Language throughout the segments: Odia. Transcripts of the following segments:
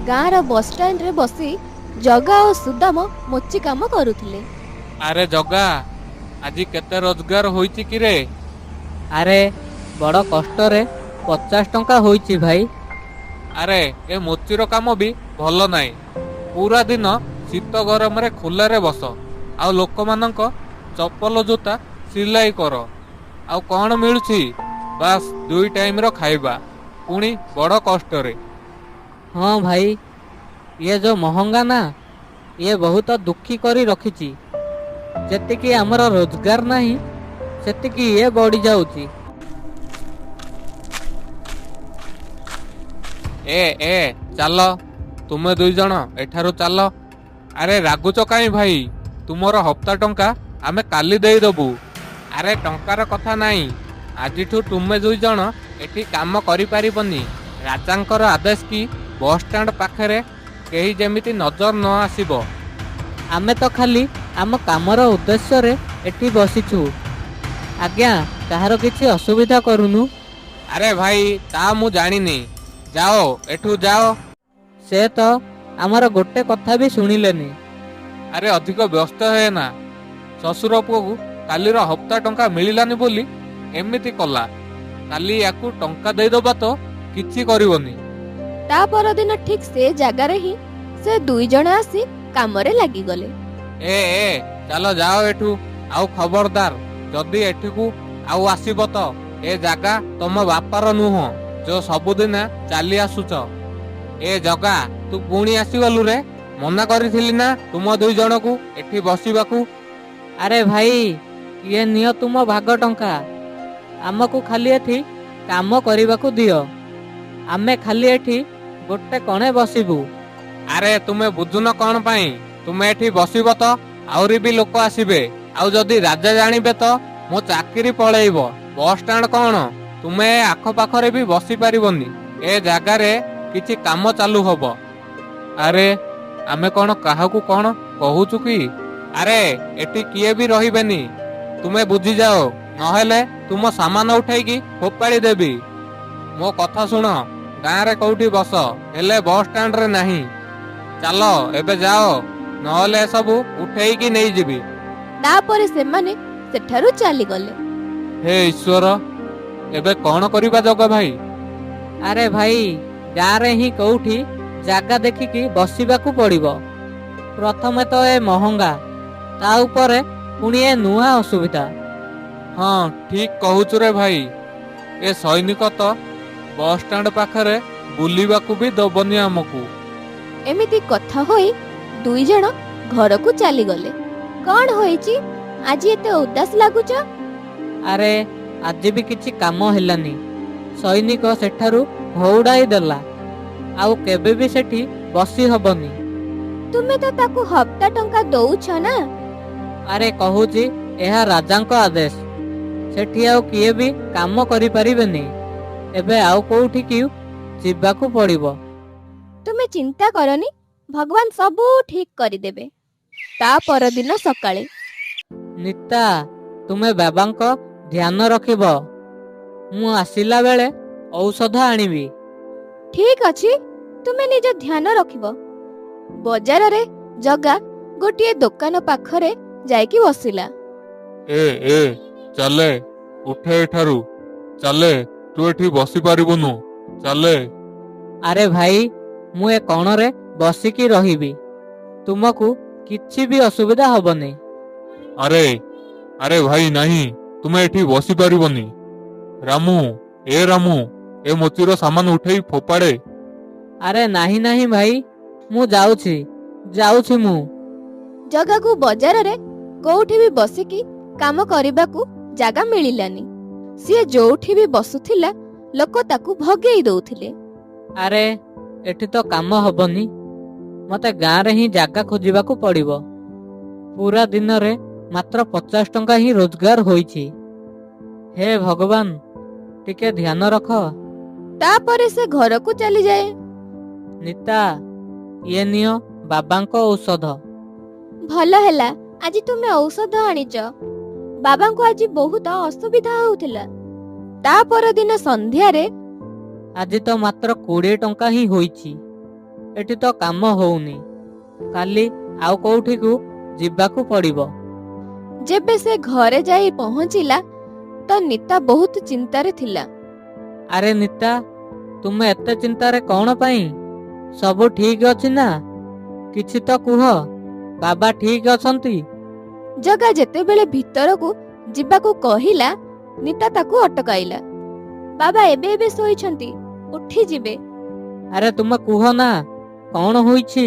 ଗାଁର ବସଷ୍ଟାଣ୍ଡରେ ବସି ଜଗା ଓ ସୁଦାମ ମୋଚି କାମ କରୁଥିଲେ। ଆରେ ଜଗା, ଆଜି କେତେ ରୋଜଗାର ହୋଇଛି କିରେ? ଆରେ ବଡ଼ କଷ୍ଟରେ 50 ଟଙ୍କା ହୋଇଛି ଭାଇ। ଆରେ ଏ ମୋଚିର କାମ ବି ଭଲ ନାହିଁ। ପୁରା ଦିନ ଶୀତ ଗରମରେ ଖୋଲାରେ ବସ, ଆଉ ଲୋକମାନଙ୍କ ଚପଲ ଜୋତା ସିଲାଇ କର। ଆଉ କଣ ମିଳୁଛି? ବାସ୍ 2 ଟାଇମର ଖାଇବା, ପୁଣି ବଡ଼ କଷ୍ଟରେ। ହଁ ଭାଇ, ଇଏ ଯୋ ମହଙ୍ଗା ନା, ଇଏ ବହୁତ ଦୁଃଖୀ କରି ରଖିଛି। ଯେତିକି ଆମର ରୋଜଗାର ନାହିଁ ସେତିକି ଇଏ ବଢି ଯାଉଛି। ଏ ଚାଲ, ତୁମେ 2 ଜଣ ଏଠାରୁ ଚାଲ। ଆରେ ରାଗୁଛ କାହିଁ ଭାଇ? ତୁମର ହପ୍ତା ଟଙ୍କା ଆମେ କାଲି ଦେଇଦବୁ। ଆରେ ଟଙ୍କାର କଥା ନାହିଁ, ଆଜିଠୁ ତୁମେ 2 ଜଣ ଏଠି କାମ କରିପାରିବନି। ରାଜାଙ୍କର ଆଦେଶ କି ବସଷ୍ଟାଣ୍ଡ ପାଖରେ କେହି ଯେମିତି ନଜର ନ ଆସିବ। ଆମେ ତ ଖାଲି ଆମ କାମର ଉଦ୍ଦେଶ୍ୟରେ ଏଠି ବସିଛୁ। ଆଜ୍ଞା, କାହାର କିଛି ଅସୁବିଧା କରୁନୁ। ଆରେ ଭାଇ, ତା ମୁଁ ଜାଣିନି। ଯାଅ, ଏଠୁ ଯାଅ। ସେ ତ ଆମର ଗୋଟେ କଥା ବି ଶୁଣିଲେନି। ଆରେ ଅଧିକ ବ୍ୟସ୍ତ ହେନା। ଶ୍ୱଶୁର ପୁଅକୁ କାଲିର ହପ୍ତା ଟଙ୍କା ମିଳିଲାନି ବୋଲି ଏମିତି କଲା। କାଲି ୟାକୁ ଟଙ୍କା ଦେଇଦବା ତ କିଛି କରିବନି। ତା ପରଦିନ ଠିକ ସେ ଜାଗାରେ ହିଁ ସେ 2 ଜଣ ଆସି କାମରେ ଲାଗିଗଲେ। ଏ ଚାଲ ଯାଅ ଏଠୁ। ଆଉ ଖବରଦାର, ଯଦି ଏଠିକୁ ଆଉ ଆସିବ ତ ଏ ଜାଗା ତମ ବାପାର ନୁହଁ, ଯୋ ସବୁଦିନ ଚାଲି ଆସୁଛ। ଏ ଜଗା, ତୁ ପୁଣି ଆସିଗଲୁ ରେ। ମନା କରିଥିଲି ନା ତୁମ 2 ଜଣକୁ ଏଠି ବସିବାକୁ। ଆରେ ଭାଇ, ଇଏ ନିଅ ତୁମ ଭାଗ ଟଙ୍କା। ଆମକୁ ଖାଲି ଏଠି କାମ କରିବାକୁ ଦିଅ। ଆମେ ଖାଲି ଏଠି ଗୋଟେ କଣେ ବସିବୁ। ଆରେ ତୁମେ ବୁଝୁନ କଣ ପାଇଁ? ତୁମେ ଏଠି ବସିବ ତ ଆହୁରି ବି ଲୋକ ଆସିବେ। ଆଉ ଯଦି ରାଜା ଜାଣିବେ ତ ମୋ ଚାକିରି ପଳେଇବ। ବସଷ୍ଟାଣ୍ଡ କଣ, ତୁମେ ଆଖପାଖରେ ବି ବସି ପାରିବନି। ଏ ଜାଗାରେ କିଛି କାମ ଚାଲୁ ହବ। ଆରେ ଆମେ କଣ କାହାକୁ କଣ କହୁଛୁ କି? ଆରେ ଏଠି କିଏ ବି ରହିବେନି, ତୁମେ ବୁଝିଯାଅ, ନହେଲେ ତୁମ ସାମାନ ଉଠେଇକି ଫୋପାଡ଼ି ଦେବି। ମୋ କଥା ଶୁଣ, ଗାଁରେ କୋଉଠି ବସ, ହେଲେ ବସଷ୍ଟାଣ୍ଡରେ ନାହିଁ। ଚାଲ ଏବେ ଯାଅ, ନହେଲେ ଏସବୁ ଉଠେଇକି ନେଇଯିବି। ତାପରେ ସେମାନେ ସେଠାରୁ ଚାଲିଗଲେ। ହେ ଈଶ୍ୱର, ଏବେ କଣ କରିବା ଜଗା ଭାଇ? ଆରେ ଭାଇ, ଗାଁରେ ହିଁ କୋଉଠି ଜାଗା ଦେଖିକି ବସିବାକୁ ପଡ଼ିବ। ପ୍ରଥମେ ତ ଏ ମହଙ୍ଗା, ତା ଉପରେ ପୁଣି ଏ ନୂଆ ଅସୁବିଧା। ହଁ, ଠିକ କହୁଛୁ ରେ ଭାଇ। ଏ ସୈନିକ ତ ବସଷ୍ଟାଣ୍ଡ ପାଖରେ ବୁଲିବାକୁ ବି ଦବନି ଆମକୁ। ଏମିତି କଥା ହୋଇ 2 ଜଣ ଘରକୁ ଚାଲିଗଲେ। କଣ ହୋଇଛି, ଆଜି ଏତେ ଉଦାସ ଲାଗୁଛ? ଆରେ ଆଜି ବି କିଛି କାମ ହେଲାନି। ସୈନିକ ସେଠାରୁ ଘଉଡ଼ାଇ ଦେଲା। ଆଉ କେବେ ବି ସେଠି ବସି ହବନି। ତୁମେ ତ ତାକୁ ହପ୍ତା ଟଙ୍କା ଦଉଛ ନା। ଆରେ କହୁଛି, ଏହା ରାଜାଙ୍କ ଆଦେଶ। ସେଠି ଆଉ କିଏ ବି କାମ କରିପାରିବେନି। ଏବେ ଆଉ କୋଉଠିକି ଯିବାକୁ ପଡ଼ିବ। ତୁମେ ଚିନ୍ତା କରନି, ଭଗବାନ ସବୁ ଠିକ କରିଦେବେ। ତା ପରଦିନ ସକାଳେ ନିତା, ତୁମେ ବାବାଙ୍କ ଧ୍ୟାନ ରଖିବ। ମୁଁ ଆସିଲା ବେଳେ ଔଷଧ ଆଣିବି। ଠିକ ଅଛି, ତୁମେ ନିଜ ଧ୍ୟାନ ରଖିବ। ବଜାରରେ ଜଗା ଗୋଟିଏ ଦୋକାନ ପାଖରେ ଯାଇକି ବସିଲା। ଏ ଚାଲେ, ଉଠେ ଏଠାରୁ। ଚାଲେ, ତୁ ଏଠି ବସି ପାରିବୁନୁ। ଚାଲେ। ଆରେ ଭାଇ, ମୁଁ ଏ କଣରେ ବସିକି ରହିବି। ତୁମକୁ କିଛି ବି ଅସୁବିଧା ହବନି। ଆରେ ଆରେ ଭାଇ ନାହିଁ, ତୁମେ ଏଠି ବସି ପାରିବନି। ରାମୁ, ରାମୁ, ଏ ମୋଚିର ସାମାନ ଉଠେଇ ଫୋପାଡେ। ଆରେ ନାହିଁ ନାହିଁ ଭାଇ, ମୁଁ ଯାଉଛି ମୁଁ। ଜଗାକୁ ବଜାରରେ କୋଉଠି ବି ବସିକି କାମ କରିବାକୁ ଜାଗା ମିଳିଲାନି। ସିଏ ଯୋଉଠି ବି ବସୁଥିଲା, ଲୋକ ତାକୁ ଭଗେଇ ଦଉଥିଲେ। ଆରେ ଏଠି ତ କାମ ହବନି। ମତେ ଗାଁରେ ହିଁ ଜାଗା ଖୋଜିବାକୁ ପଡ଼ିବ। ପୁରା ଦିନରେ ମାତ୍ର 50 ଟଙ୍କା ହିଁ ରୋଜଗାର ହୋଇଛି। ହେ ଭଗବାନ, ଟିକେ ଧ୍ୟାନ ରଖ। ତାପରେ ସେ ଘରକୁ ଚାଲିଯାଏ। ନିତା, ଇଏ ନିଅ ବାବାଙ୍କ ଔଷଧ। ଭଲ ହେଲା, ଆଜି ତୁମେ ଔଷଧ ଆଣିଛ। ବାବାଙ୍କୁ ଆଜି ବହୁତ ଅସୁବିଧା ହଉଥିଲା। ତା ପରଦିନ ସନ୍ଧ୍ୟାରେ ଆଜି ତ ମାତ୍ର 20 ଟଙ୍କା ହିଁ ହୋଇଛି। ଏଠି ତ କାମ ହଉନି, କାଲି ଆଉ କୋଉଠିକୁ ଯିବାକୁ ପଡିବ। ଯେବେ ସେ ଘରେ ଯାଇ ପହଞ୍ଚିଲା ତ ନିତା ବହୁତ ଚିନ୍ତାରେ ଥିଲା। ଆରେ ନିତା, ତୁମେ ଏତେ ଚିନ୍ତାରେ କଣ ପାଇଁ? ସବୁ ଠିକ ଅଛି ନା? କିଛି ତ କୁହ। ବାବା ଠିକ ଅଛନ୍ତି? ଜଗା ଯେତେବେଳେ ଭିତରକୁ ଯିବାକୁ କହିଲା ନିତା ତାକୁ ଅଟକାଇଲା। ବାବା ଏବେ ଏବେ ଶୋଇଛନ୍ତି, ଉଠି ଯିବେ। ଆରେ ତୁମେ କୁହ ନା, କଣ ହୋଇଛି?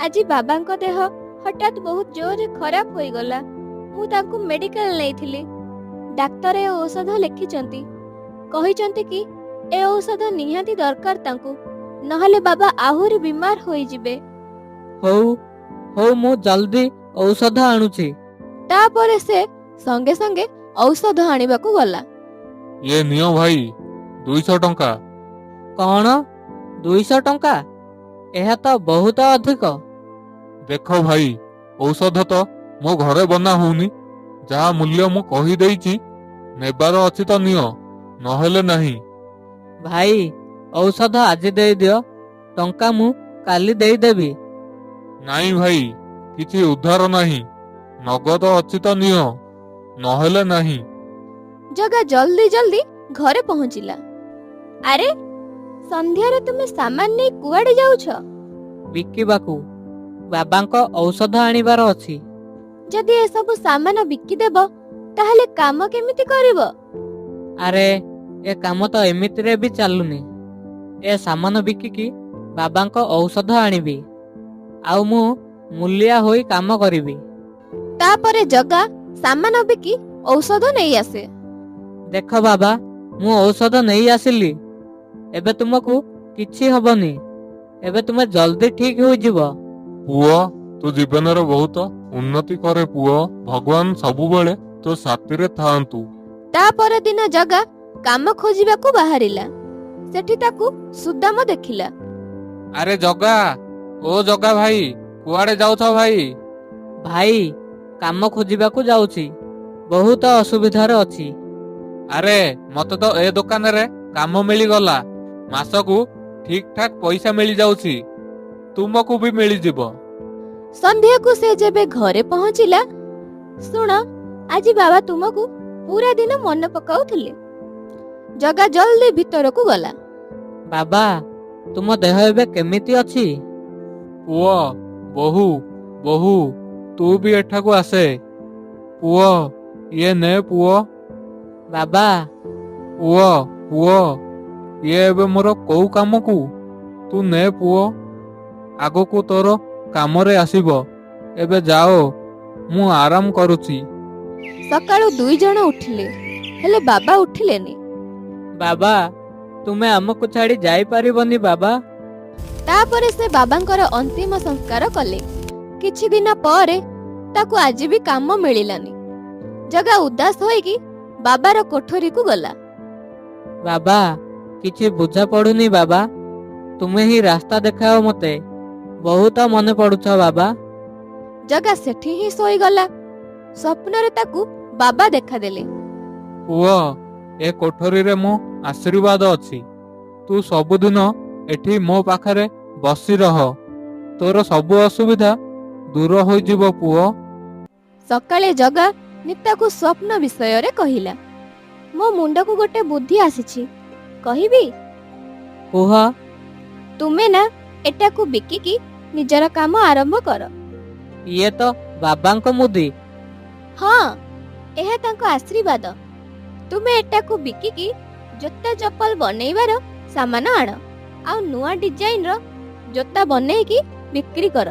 ଆଜି ବାବାଙ୍କ ଦେହ ହଠାତ୍ ବହୁତ ଜୋରରେ ଖରାପ ହୋଇଗଲା। ମୁଁ ତାଙ୍କୁ ମେଡିକାଲ ନେଇଥିଲି। ଡାକ୍ତର ଏ ଔଷଧ ଲେଖିଛନ୍ତି। କହିଛନ୍ତି କି ଏ ଔଷଧ ନିହାତି ଦରକାର ତାଙ୍କୁ, ନହେଲେ ବାବା ଆହୁରି ବିମାର ହୋଇଯିବେ। ହଉ ହଉ, ମୁଁ ଜଲ୍ଦି ଔଷଧ ଆଣୁଛି। ତାପରେ ସେ ସଙ୍ଗେ ସଙ୍ଗେ ଔଷଧ ଆଣିବାକୁ ଗଲା। ଇଏ ନିଅ ଭାଇ, 200 ଟଙ୍କା। କଣ 200 ଟଙ୍କା? ଏହା ତ ବହୁତ ଅଧିକ। ଦେଖ ଭାଇ, ଔଷଧ ତ ମୋ ଘରେ ବନା ହଉନି। ଯାହା ମୂଲ୍ୟ ମୁଁ କହିଦେଇଛି, ନେବାର ଅଛି ତ ନିଅ, ନହେଲେ ନାହିଁ। ଭାଇ, ଔଷଧ ଆଜି ଦେଇଦିଅ, ଟଙ୍କା ମୁଁ କାଲି ଦେଇଦେବି। ନାଇଁ ଭାଇ, କିଛି ଉଦ୍ଧାର ନାହିଁ। ନଗଦ ଅଛି ତ ନିଅ, ନହେଲେ ନାହିଁ। ଜଗା ଜଲ୍ଦି ଜଲ୍ଦି ଘରେ ପହଞ୍ଚିଲା। ଆରେ, ସନ୍ଧ୍ୟାରେ ତୁମେ ସାମାନ ନେଇ କୁଆଡେ ଯାଉଛ? ବିକିବାକୁ। ବାବାଙ୍କ ଔଷଧ ଆଣିବାର ଅଛି। ଯଦି ଏସବୁ ସାମାନ ବିକିଦେବ ତାହେଲେ କାମ କେମିତି କରିବ? ଆରେ, ଏ କାମ ତ ଏମିତିରେ ବି ଚାଲୁନି। ଏ ସାମାନ ବିକିକି ବାବାଙ୍କ ଔଷଧ ଆଣିବି, ଆଉ ମୁଁ ମୂଲିଆ ହୋଇ କାମ କରିବି। ତାପରେ ଜଗା ସାମାନ ବିକି ଔଷଧ ନେଇ ଆସେ। ଦେଖ ବାବା, ମୁଁ ଔଷଧ ନେଇ ଆସିଲି। ଏବେ ତୁମକୁ କିଛି ହବନି। ଏବେ ତୁମେ ଜଲ୍ଦି ଠିକ ହୋଇଯିବ। ପୁଅ, ତୁ ଜୀବନରେ ବହୁତ ଉନ୍ନତି କରେ ପୁଅ। ଭଗବାନ ସବୁବେଳେ ତୋ ସାଥିରେ ଥାଆନ୍ତୁ। ତାପର ଦିନ ଜଗା କାମ ଖୋଜିବାକୁ ବାହାରିଲା। ସେଠି ତାକୁ ସୁଦାମ ଦେଖିଲା। ଆରେ ଜଗା, ଓ ଜଗା ଭାଇ, କୁଆଡେ ଯାଉଛ ଭାଇ? ଭାଇ, କାମ ଖୋଜିବାକୁ ଯାଉଛି। ବହୁତ ଅସୁବିଧାରେ ଅଛି। ଆରେ, ମତେ ତ ଏ ଦୋକାନରେ କାମ ମିଳିଗଲା। ମାସକୁ ଠିକ ଠାକ ପଇସା ମିଳିଯାଉଛି। ତୁମକୁ ବି ମିଳିଯିବ। ସନ୍ଧ୍ୟାକୁ ସେ ଯେବେ ଘରେ ପହଞ୍ଚିଲା, ଶୁଣ, ଆଜି ବାବା ତୁମକୁ ପୁରା ଦିନ ମନେ ପକାଉଥିଲେ। ଜଗା ଜଲ୍ଦି ଭିତରକୁ ଗଲା। ବାବା, ତୁମ ଦେହ ଏବେ କେମିତି ଅଛି? ପୁଅ, ବୋହୁ, ବୋହୁ, ତୁ ବି ଏଠାକୁ ଆସେ। ପୁଅ, ଇଏ ନେ ପୁଅ। ବାବା, ପୁଅ, ପୁଅ, ଇଏ ଏବେ ମୋର କୋଉ କାମକୁ? ତୁ ନେ ପୁଅ, ଆଗକୁ ତୋର କାମରେ ଆସିବ। ଏବେ ଯାଅ, ମୁଁ ଆରାମ କରୁଛି। ସକାଳୁ 2 ଜଣ ଉଠିଲେ, ହେଲେ ବାବା ଉଠିଲେନି। ବାବା, ତୁମେ ଆମକୁ ଛାଡି ଯାଇପାରିବନି ବାବା। ତାପରେ ସେ ବାବାଙ୍କର ଅନ୍ତିମ ସଂସ୍କାର କଲେ। କିଛି ଦିନ ପରେ ତାକୁ ଆଜି ବି କାମ ମିଳିଲାନି। ଜଗା ଉଦାସ ହୋଇକି ବାବାର କୋଠରୀକୁ ଗଲା। ବାବା, କିଛି ବୁଝା ପଡୁନି ବାବା। ତୁମେ ହିଁ ରାସ୍ତା ଦେଖାଅ ମତେ। ବହୁତ ମନେ ପଡୁଛ ବାବା। ଜଗା ସେଠି ହିଁ ଶୋଇଗଲା। ସ୍ୱପ୍ନରେ ତାକୁ ବାବା ଦେଖାଦେଲେ। ପୁଅ, ଏ କୋଠରୀରେ ମୋ ଆଶୀର୍ବାଦ ଅଛି। ତୁ ସବୁଦିନ ଏଠି ମୋ ପାଖରେ ବସି ରହ। ତୋର ସବୁ ଅସୁବିଧା ଦୂର ହୋଇଯିବ ପୁଅ। ସକାଳେ ଜଗା ନିତାକୁ ସ୍ୱପ୍ନ ବିଷୟରେ କହିଲା। ମୋ ମୁଣ୍ଡକୁ ଗୋଟେ ବୁଦ୍ଧି ଆସିଛି, କହିବି? କୁହ। ତୁମେ ନା ଏଟାକୁ ବିକିକି ନିଜର କାମ ଆରମ୍ଭ କର। ଇଏ ତ ବାବାଙ୍କ ମୁଦି। ହଁ, ଏହା ତାଙ୍କ ଆଶୀର୍ବାଦ। ତୁମେ ଏଟାକୁ ବିକିକି ଜୋତା ଚପଲ ବନେଇବାର ସାମାନ ଆଣ, ଆଉ ନୂଆ ଡିଜାଇନର ଜୋତା ବନେଇକି ବିକ୍ରି କର।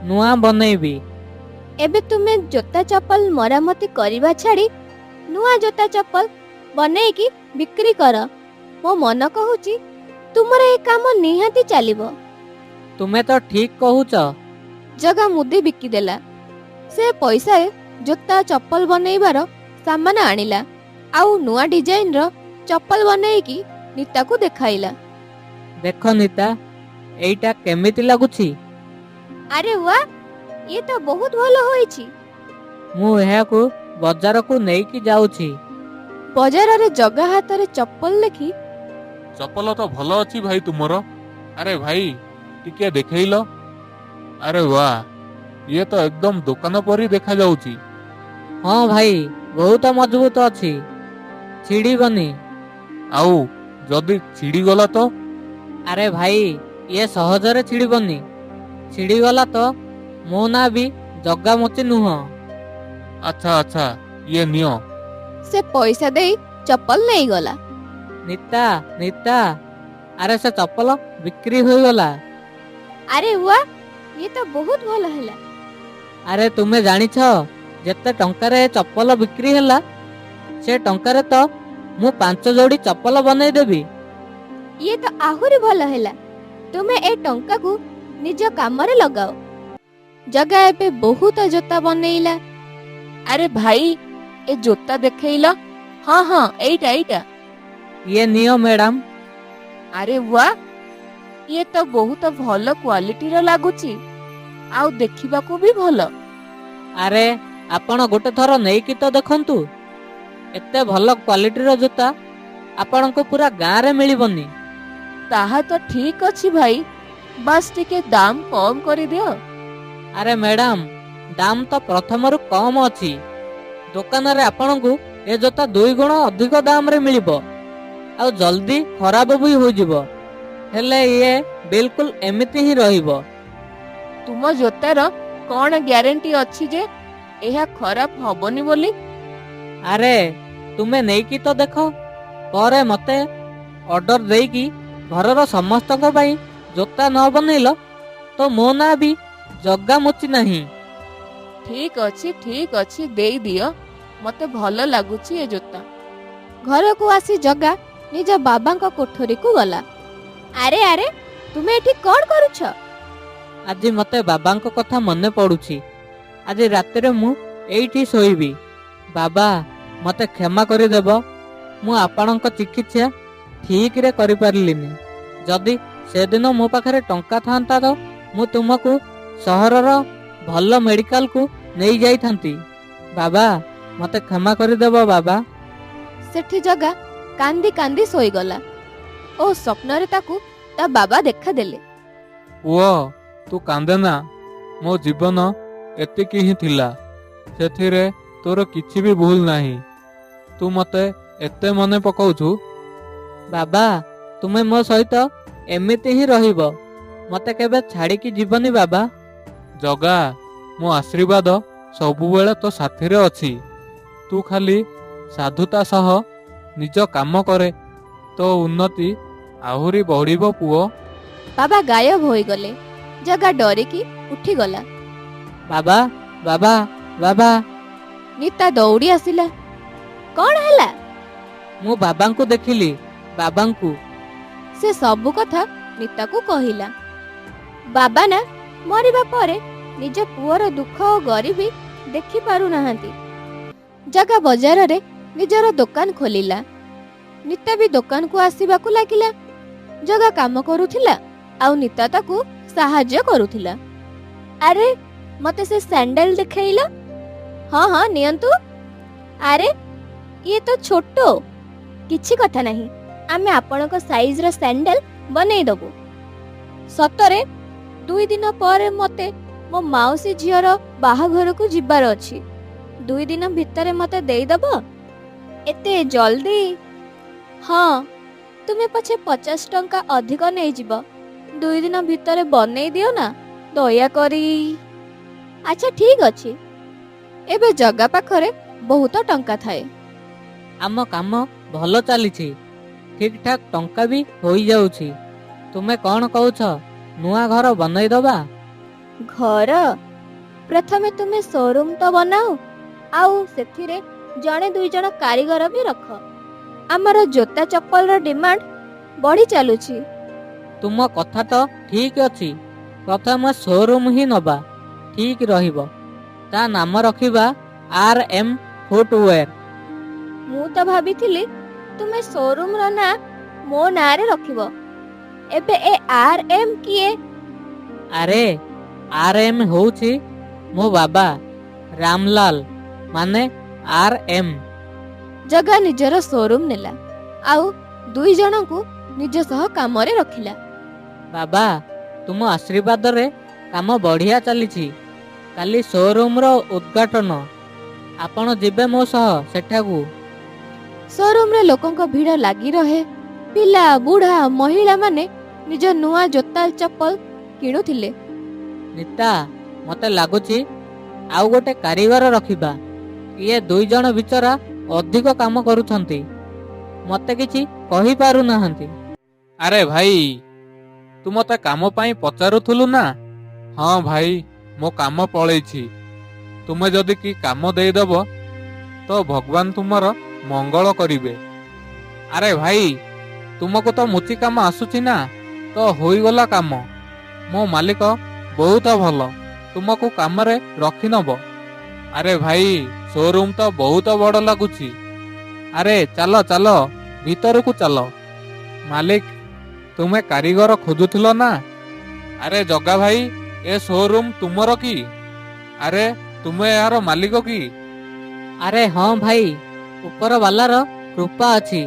ନୂଆ ବନେଇବି? ଏବେ ତୁମେ ଜୋତା ଚପଲ ମରାମତି କରିବା ଛାଡି ନୂଆ ଜୋତା ଚପଲ ବନେଇକି ବିକ୍ରି କର। ମୋ ମନ କହୁଛି ତୁମର ଏ କାମ ନିହାତି ଚାଲିବ। ତୁମେ ତ ଠିକ କହୁଛ। ଜଗା ମୁଦି ବିକିଦେଲା। ସେ ପଇସାରେ ଜୋତା ଚପଲ ବନେଇବାର ସାମାନ ଆଣିଲା, ଆଉ ନୂଆ ଡିଜାଇନର ଚପଲ ବନେଇକି ନିତାକୁ ଦେଖାଇଲା। ଦେଖ ନିତା, ଏଇଟା କେମିତି ଲାଗୁଛି? ଆରେ ୱା, ଇଏ ତ ବହୁତ ଭଲ ହୋଇଛି। ମୁଁ ଏହାକୁ ବଜାରକୁ ନେଇକି ଯାଉଛି। ବଜାରରେ ଜଗା ହାତରେ ଚପଲ ଦେଖି ଚପଲ ତ ଭଲ ଅଛି ଭାଇ ତୁମର। ଆରେ ଭାଇ ଟିକେ ଦେଖେଇଲ। ଆରେ ବାଃ, ଇଏ ତ ଏକଦମ ଦୋକାନ ପରି ଦେଖାଯାଉଛି। ହଁ ଭାଇ, ବହୁତ ମଜବୁତ ଅଛି, ଛିଡ଼ିବନି। ଆଉ ଯଦି ଛିଡ଼ିଗଲା ତ? ଆରେ ଭାଇ, ଇଏ ସହଜରେ ଛିଡ଼ିବନି। ଛିଡ଼ିଗଲା ତ ମୋ ନାଁ ବି ଜଗାମୁଚି ନୁହଁ। ଆଚ୍ଛା ଆଚ୍ଛା, ଇଏ ନିଅ। ସେ ପଇସା ଦେଇ ଚପଲ ନେଇଗଲା। ନିତା, ନିତା, ଆରେ ସେ ଚପଲ ବିକ୍ରି ହୋଇଗଲା। ଆରେ ୱା, ଇଏ ତ ବହୁତ ଭଲ ହେଲା। ଆରେ ତୁମେ ଜାଣିଛ ଯେତେ ଟଙ୍କାରେ ଏ ଚପଲ ବିକ୍ରି ହେଲା, ସେ ଟଙ୍କାରେ ତ ମୁଁ 5 ଯୋଡ଼ି ଚପଲ ବନେଇଦେବି। ଇଏ ତ ଆହୁରି ଭଲ ହେଲା। ତୁମେ ଏ ଟଙ୍କାକୁ ନିଜ କାମରେ ଲଗାଅ। ଜଗା ଏବେ ବହୁତ ଜୋତା ବନେଇଲା। ଆରେ ଭାଇ, ଏ ଜୋତା ଦେଖେଇଲ। ହଁ ହଁ, ଏଇଟା ଏଇଟା। ଇଏ ନିଅ ମ୍ୟାଡାମ। ଆରେ ୱା, ଇଏ ତ ବହୁତ ଭଲ କ୍ୱାଲିଟିର ଲାଗୁଛି, ଆଉ ଦେଖିବାକୁ ବି ଭଲ। ଆରେ ଆପଣ ଗୋଟେ ଥର ନେଇକି ତ ଦେଖନ୍ତୁ। ଏତେ ଭଲ କ୍ୱାଲିଟିର ଜୋତା ଆପଣଙ୍କୁ ପୁରା ଗାଁରେ ମିଳିବନି। ତାହା ତ ଠିକ ଅଛି ଭାଇ, ବାସ୍ ଟିକେ ଦାମ କମ କରିଦିଅ। ଆରେ ମ୍ୟାଡାମ, ଦାମ ତ ପ୍ରଥମରୁ କମ ଅଛି। ଦୋକାନରେ ଆପଣଙ୍କୁ ଏ ଜୋତା 2 ଗୁଣ ଅଧିକ ଦାମରେ ମିଳିବ, ଆଉ ଜଲ୍ଦି ଖରାପ ବି ହୋଇଯିବ। ହେଲେ ଇଏ ବିଲକୁଲ ଏମିତି ହିଁ ରହିବ। ତୁମ ଜୋତାର କଣ ଗ୍ୟାରେଣ୍ଟି ଅଛି ଯେ ଏହା ଖରାପ ହବନି ବୋଲି? ଆରେ ତୁମେ ନେଇକି ତ ଦେଖ, ପରେ ମତେ ଅର୍ଡର ଦେଇକି ଘରର ସମସ୍ତଙ୍କ ପାଇଁ ଜୋତା ନ ବନେଇଲ ତ ମୋ ନାଁ ବି ଜଗାମୁଚି ନାହିଁ। ଠିକ ଅଛି, ଦେଇଦିଅ। ମତେ ଭଲ ଲାଗୁଛି ଏ ଜୋତା। ଘରକୁ ଆସି ଜଗା ନିଜ ବାବାଙ୍କ କୋଠରୀକୁ ଗଲା। ଆରେ ଆରେ, ତୁମେ ଏଠି କଣ କରୁଛ? ଆଜି ମତେ ବାବାଙ୍କ କଥା ମନେ ପଡୁଛି। ଆଜି ରାତିରେ ମୁଁ ଏଇଠି ଶୋଇବି। ବାବା, ମତେ କ୍ଷମା କରିଦେବ। ମୁଁ ଆପଣଙ୍କ ଚିକିତ୍ସା ଠିକରେ କରିପାରିଲିନି। ଯଦି ସେଦିନ ମୋ ପାଖରେ ଟଙ୍କା ଥାନ୍ତା ତ ମୁଁ ତୁମକୁ ସହରର ଭଲ ମେଡିକାଲକୁ ନେଇ ଯାଇଥାନ୍ତି। ବାବା, ମତେ କ୍ଷମା କରିଦେବ ବାବା। ସେଠି ଜଗା କାନ୍ଦି କାନ୍ଦି ଶୋଇଗଲା ଓ ସ୍ୱପ୍ନରେ ତାକୁ ତା ବାବା ଦେଖାଦେଲେ। ପୁଅ, ତୁ କାନ୍ଦେନା। ମୋ ଜୀବନ ଏତିକି ହିଁ ଥିଲା, ସେଥିରେ ତୋର କିଛି ବି ଭୁଲ ନାହିଁ। ତୁ ମତେ ଏତେ ମନେ ପକାଉଛୁ। ବାବା, ତୁମେ ମୋ ସହିତ ଏମିତି ହିଁ ରହିବ, ମତେ କେବେ ଛାଡିକି ଯିବନି ବାବା। ଜଗା, ମୋ ଆଶୀର୍ବାଦ ସବୁବେଳେ ତୋ ସାଥିରେ ଅଛି। ତୁ ଖାଲି ସାଧୁତା ସହ ନିଜ କାମ କରେ, ତୋ ଉନ୍ନତି ଆହୁରି ବଢିବ ପୁଅ। ବାବା ଗାୟବ ହୋଇଗଲେ। ଜଗା ଡରିକି ଉଠିଗଲା। ବାବା, ବାବା, ବାବା। ନିତା ଦୌଡ଼ି ଆସିଲା। କଣ ହେଲା? ମୁଁ ବାବାଙ୍କୁ ଦେଖିଲି, ବାବାଙ୍କୁ। ସେ ସବୁ କଥା ନିତାକୁ କହିଲା। ବାବା ନା ମରିବା ପରେ ନିଜ ପୁଅର ଦୁଃଖ ଓ ଗରିବୀ ଦେଖି ପାରୁନାହାନ୍ତି। ଜଗା ବଜାରରେ ନିଜର ଦୋକାନ ଖୋଲିଲା। ନିତା ବି ଦୋକାନକୁ ଆସିବାକୁ ଲାଗିଲା। ଜଗା କାମ କରୁଥିଲା ଆଉ ନିତା ତାକୁ ସାହାଯ୍ୟ କରୁଥିଲା। ଆରେ, ମତେ ସେ ସ୍ୟାଣ୍ଡେଲ ଦେଖେଇଲ। ହଁ ହଁ, ନିଅନ୍ତୁ। ଆରେ, ଇଏ ତ ଛୋଟ। କିଛି କଥା ନାହିଁ, ଆମେ ଆପଣଙ୍କ ସାଇଜର ସ୍ୟାଣ୍ଡେଲ ବନେଇ ଦବୁ। ସତରେ 2 ଦିନ ପରେ ମତେ ମୋ ମାଉସୀ ଝିଅର ବାହାଘରକୁ ଯିବାର ଅଛି। 2 ଦିନ ଭିତରେ ମତେ ଦେଇଦବ? ଏତେ ଜଲ୍ଦି? ହଁ, ତୁମେ ପଛେ 50 ଟଙ୍କା ଅଧିକ ନେଇଯିବ। 2 ଦିନ ଭିତରେ ବନେଇ ଦିଅ ନା, ଦୟାକରି। ଆଚ୍ଛା ଠିକ ଅଛି। ଏବେ ଜଗା ପାଖରେ ବହୁତ ଟଙ୍କା ଥାଏ। ଆମ କାମ ଭଲ ଚାଲିଛି, ଠିକ ଠାକ ଟଙ୍କା ବି ହୋଇଯାଉଛି। ତୁମେ କଣ କହୁଛ, ନୂଆ ଘର ବନେଇଦବା? ଘର? ପ୍ରଥମେ ତୁମେ ଶୋରୁମ ତ ବନାଅ, ଆଉ ସେଥିରେ 1-2 ଜଣ କାରିଗର ବି ରଖ। ଆମର ଜୋତା ଚପଲର ଡିମାଣ୍ଡ ବଢି ଚାଲୁଛି। ତୁମ କଥା ତ ଠିକ ଅଛି। ପ୍ରଥମେ ଶୋରୁମ ହିଁ ନବା, ଠିକ ରହିବ। ତା ନାମ ରଖିବା RM ଫୁଟୱେର। ମୁଁ ତ ଭାବିଥିଲି ତୁମେ ଶୋରୁମର ନାଁ ମୋ ନାଁରେ ରଖିବ। ଏବେ ଏ RM କିଏ? ଆରେ, RM ହଉଛି ମୋ ବାବା, ରାମଲାଲ, ମାନେ RM। ଜଗା ନିଜର ଶୋରୁମ ନେଲା ଆଉ 2 ଜଣଙ୍କୁ ନିଜ ସହ କାମରେ ରଖିଲା। ବାବା, ତୁମ ଆଶୀର୍ବାଦରେ କାମ ବଢ଼ିଆ ଚାଲିଛି। କାଲି ଶୋରୁମର ଉଦ୍ଘାଟନ। ଆପଣ ଯିବେ ମୋ ସହ ସେଠାକୁ। ସୋରୁମରେ ଲୋକଙ୍କ ଭିଡ଼ ଲାଗି ରହେ। ପିଲା, ବୁଢ଼ା, ମହିଳାମାନେ ନିଜ ନୂଆ ଜୋତା ଚପଲ କିଣୁଥିଲେ। ନିତା, ମତେ ଲାଗୁଛି ଆଉ ଗୋଟେ କାରିଗର ରଖିବା। ଇଏ 2 ଜଣ ବିଚରା ଅଧିକ କାମ କରୁଛନ୍ତି, ମତେ କିଛି କହିପାରୁନାହାନ୍ତି। ଆରେ ଭାଇ, ତୁ ମତେ କାମ ପାଇଁ ପଚାରୁଥିଲୁ ନା? ହଁ ଭାଇ, ମୋ କାମ ପଳେଇଛି। ତୁମେ ଯଦି କି କାମ ଦେଇଦେବ ତ ଭଗବାନ ତୁମର ମଙ୍ଗଳ କରିବେ। ଆରେ ଭାଇ, ତୁମକୁ ତ ମୁଚି କାମ ଆସୁଛି ନା, ତ ହୋଇଗଲା କାମ। ମୋ ମାଲିକ ବହୁତ ଭଲ, ତୁମକୁ କାମରେ ରଖିନବ। ଆରେ ଭାଇ, ଶୋରୁମ ତ ବହୁତ ବଡ଼ ଲାଗୁଛି। ଆରେ ଚାଲ ଚାଲ, ଭିତରକୁ ଚାଲ। ମାଲିକ, ତୁମେ କାରିଗର ଖୋଜୁଥିଲ ନା? ଆରେ ଜଗା ଭାଇ, ଏ ଶୋରୁମ ତୁମର କି? ଆରେ ତୁମେ ଏହାର ମାଲିକ କି? ଆରେ ହଁ ଭାଇ, ଉପର ବାଲାର କୃପା ଅଛି।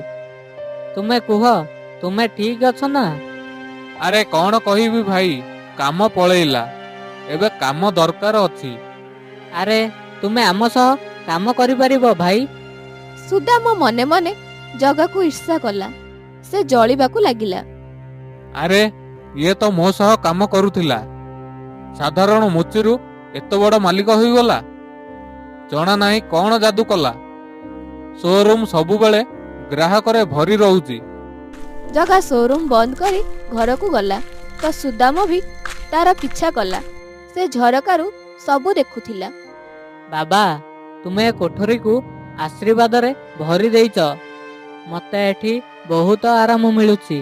ତୁମେ କୁହ, ତୁମେ ଠିକ ଅଛ ନା? ଆରେ କଣ କହିବି ଭାଇ, କାମ ପଳେଇଲା, ଏବେ କାମ ଦରକାର ଅଛି। ଆରେ ତୁମେ ଆମ ସହ କାମ କରିପାରିବ ଭାଇ। ସୁଦାମ ମନେ ମନେ ଜଗାକୁ ଈର୍ଷା କଲା। ସେ ଜଳିବାକୁ ଲାଗିଲା। ଆରେ ଇଏ ତ ମୋ ସହ କାମ କରୁଥିଲା, ସାଧାରଣ ମୁଚିରୁ ଏତେ ବଡ଼ ମାଲିକ ହୋଇଗଲା। ଜଣା ନାହିଁ କଣ ଯାଦୁ କଲା। ଶୋରୁମ ସବୁବେଳେ ଗ୍ରାହକରେ ଭରି ରହୁଛି। ଜଗା ସୋରୁମ ବନ୍ଦ କରି ଘରକୁ ଗଲା ତ ସୁଦାମ ବି ତାର ପିଛା କଲା। ସେ ଝରକାରୁ ସବୁ ଦେଖୁଥିଲା। ବାବା, ତୁମେ ଏ କୋଠରୀକୁ ଆଶୀର୍ବାଦରେ ଭରି ଦେଇଛ। ମତେ ଏଠି ବହୁତ ଆରାମ ମିଳୁଛି,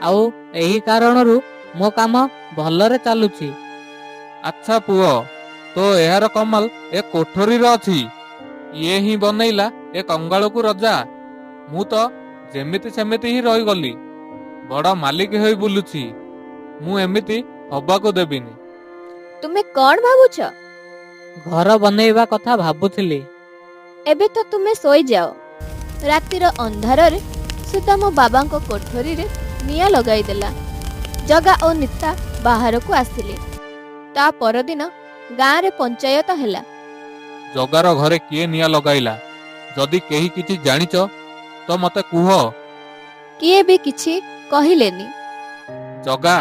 ଆଉ ଏହି କାରଣରୁ ମୋ କାମ ଭଲରେ ଚାଲୁଛି। ଆଚ୍ଛା ପୁଅ, ତ ଏହାର କମାଲ ଏ କୋଠରୀର ଅଛି। ଇଏ ହିଁ ବନେଇଲା ଏ କଙ୍ଗାଳକୁ ରଜା। ମୁଁ ତ ଯେମିତି ସେମିତି ହିଁ ରହିଗଲି, ବଡ଼ ମାଲିକ ହୋଇ ବୁଲୁଛି। ମୁଁ ଏମିତି ହବାକୁ ଦେବିନି। ତୁମେ କଣ ଭାବୁଛ? ଘର ବନେଇବା କଥା ଭାବୁଥିଲି। ଏବେ ତ ତୁମେ ଶୋଇଯାଅ। ରାତିର ଅନ୍ଧାରରେ ସୁଦାମ ବାବାଙ୍କ କୋଠରୀରେ ନିଆଁ ଲଗାଇଦେଲା। ଜଗା ଓ ନିତା ବାହାରକୁ ଆସିଲେ। ତା ପରଦିନ ଗାଁରେ ପଞ୍ଚାୟତ ହେଲା। ଜଗାର ଘରେ କିଏ ନିଆଁ ଲଗାଇଲା? ଯଦି କେହି କିଛି ଜାଣିଛ ତ ମତେ କୁହ। କିଏ ବି କିଛି କହିଲେନି। ଜଗା,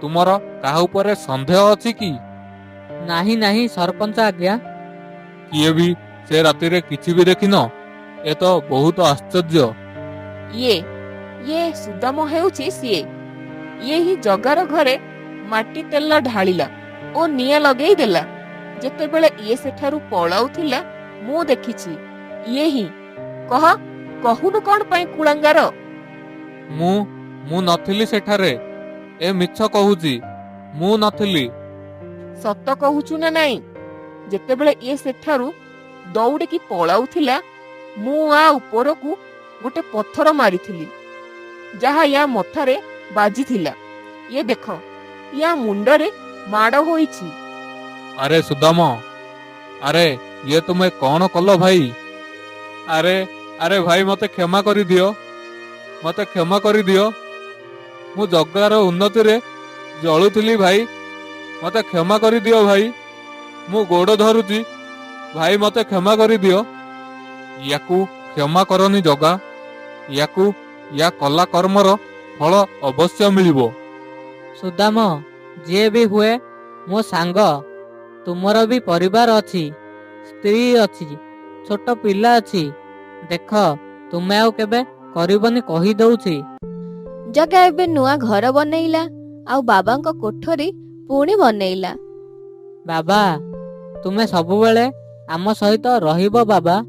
ତୁମର କାହା ଉପରେ ସନ୍ଦେହ ଅଛି କି? ନାହିଁ ନାହିଁ ସରପଞ୍ଚ ଆଜ୍ଞା। କିଏ ବି ସେ ରାତିରେ କିଛି ବି ଦେଖିନ? ଏ ତ ବହୁତ ଆଶ୍ଚର୍ଯ୍ୟ। ଇଏ ସୁଦାମ ହେଉଛି ସିଏ। ଇଏ ହିଁ ଜଗାର ଘରେ ମାଟି ତେଲ ଢାଳିଲା ଓ ନିଆଁ ଲଗେଇ ଦେଲା। ଯେତେବେଳେ ଇଏ ସେଠାରୁ ପଳାଉଥିଲା ମୁଁ ଦେଖିଛି। ଇଏ ହିଁ। କହୁନୁ କଣ ପାଇଁ କୁଳାଙ୍ଗାର? ମୁଁ ନଥିଲି ସେଠାରେ। ଏ ମିଛ କହୁଛି, ମୁଁ ନଥିଲି। ସତ କହୁଛୁ ନା ନାଇଁ? ଯେତେବେଳେ ଇଏ ସେଠାରୁ ଦୌଡ଼ିକି ପଳାଉଥିଲା ମୁଁ ଆ ଉପରକୁ ଗୋଟେ ପଥର ମାରିଥିଲି, ଯାହା ୟା ମଥାରେ ବାଜିଥିଲା। ଇଏ ଦେଖ, ୟା ମୁଣ୍ଡରେ ମାଡ଼ ହୋଇଛି। ଆରେ ସୁଦାମ, ଆରେ ଇଏ ତୁମେ କଣ କଲ ଭାଇ? ଆରେ ଭାଇ, ମତେ କ୍ଷମା କରିଦିଅ, ମତେ କ୍ଷମା କରିଦିଅ। ମୁଁ ଜଗାର ଉନ୍ନତିରେ ଜଳୁଥିଲି ଭାଇ, ମତେ କ୍ଷମା କରିଦିଅ ଭାଇ। ମୁଁ ଗୋଡ଼ ଧରୁଛି ଭାଇ, ମତେ କ୍ଷମା କରିଦିଅ। ୟାକୁ କ୍ଷମା କରନି ଜଗା। ୟା କଲା କର୍ମର ଫଳ ଅବଶ୍ୟ ମିଳିବ। ସୁଦାମ, ଯିଏ ବି ହୁଏ ମୋ ସାଙ୍ଗ। ତୁମର ବି ପରିବାର ଅଛି, ସ୍ତ୍ରୀ ଅଛି, ଛୋଟ ପିଲା ଅଛି। ଦେଖ, ତୁମେ ଆଉ କେବେ କରିବନି କହିଦଉଛି। ଜଗା ଏବେ ନୂଆ ଘର ବନେଇଲା ଆଉ ବାବାଙ୍କ କୋଠରୀ ପୁଣି ବନେଇଲା। ବାବା, ତୁମେ ସବୁବେଳେ ଆମ ସହିତ ରହିବ ବାବା।